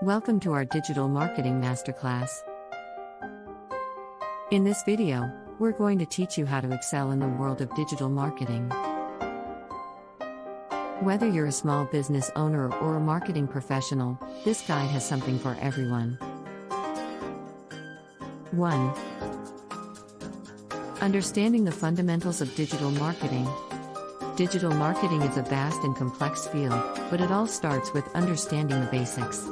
Welcome to our Digital Marketing Masterclass. In this video, we're going to teach you how to excel in the world of digital marketing. Whether you're a small business owner or a marketing professional, this guide has something for everyone. 1. Understanding the fundamentals of digital marketing. Digital marketing is a vast and complex field, but it all starts with understanding the basics.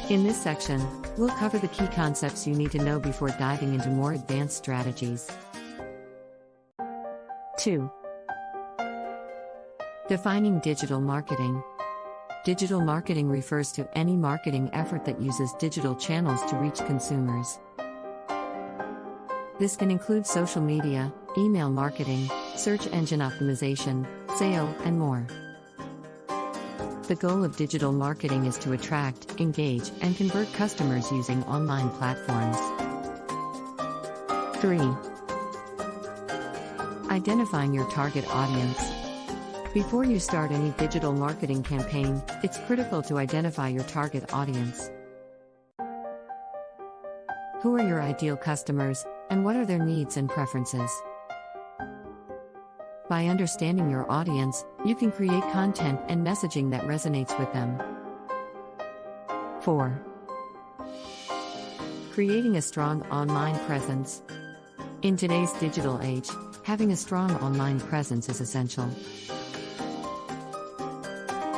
In this section, we'll cover the key concepts you need to know before diving into more advanced strategies. 2. Defining digital marketing. Digital marketing refers to any marketing effort that uses digital channels to reach consumers. This can include social media, email marketing, search engine optimization, SEO, and more. The goal of digital marketing is to attract, engage, and convert customers using online platforms. 3. Identifying your target audience. Before you start any digital marketing campaign, it's critical to identify your target audience. Who are your ideal customers, and what are their needs and preferences? By understanding your audience, you can create content and messaging that resonates with them. 4. Creating a strong online presence. In today's digital age, having a strong online presence is essential.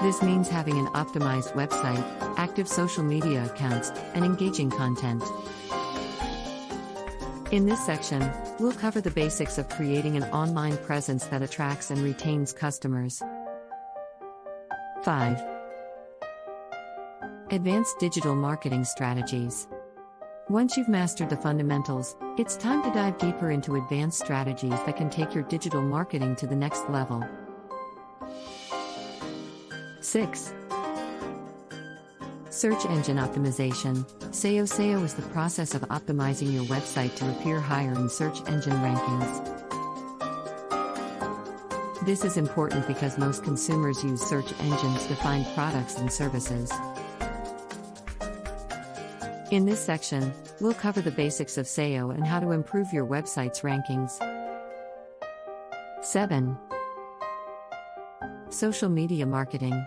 This means having an optimized website, active social media accounts, and engaging content. In this section, we'll cover the basics of creating an online presence that attracts and retains customers. 5. Advanced digital marketing strategies. Once you've mastered the fundamentals, it's time to dive deeper into advanced strategies that can take your digital marketing to the next level. 6. Search engine optimization. SEO. SEO is the process of optimizing your website to appear higher in search engine rankings. This is important because most consumers use search engines to find products and services. In this section, we'll cover the basics of SEO and how to improve your website's rankings. 7. Social media marketing.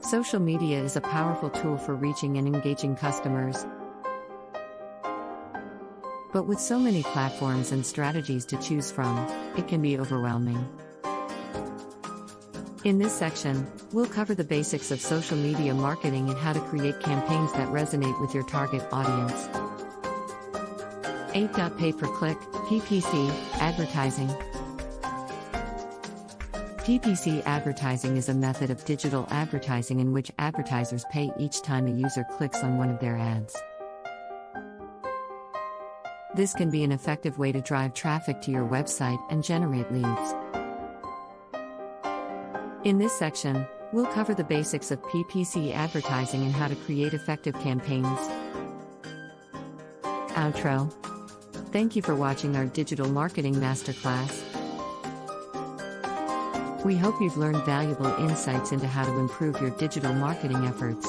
Social media is a powerful tool for reaching and engaging customers. But with so many platforms and strategies to choose from, it can be overwhelming. In this section, we'll cover the basics of social media marketing and how to create campaigns that resonate with your target audience. 8. Pay-per-click, PPC, advertising. PPC advertising is a method of digital advertising in which advertisers pay each time a user clicks on one of their ads. This can be an effective way to drive traffic to your website and generate leads. In this section, we'll cover the basics of PPC advertising and how to create effective campaigns. Outro. Thank you for watching our Digital Marketing Masterclass. We hope you've learned valuable insights into how to improve your digital marketing efforts.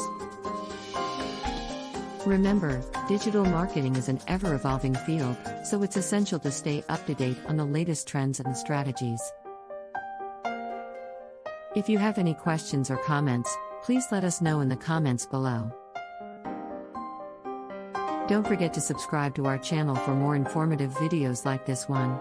Remember, digital marketing is an ever-evolving field, so it's essential to stay up to date on the latest trends and strategies. If you have any questions or comments, please let us know in the comments below. Don't forget to subscribe to our channel for more informative videos like this one.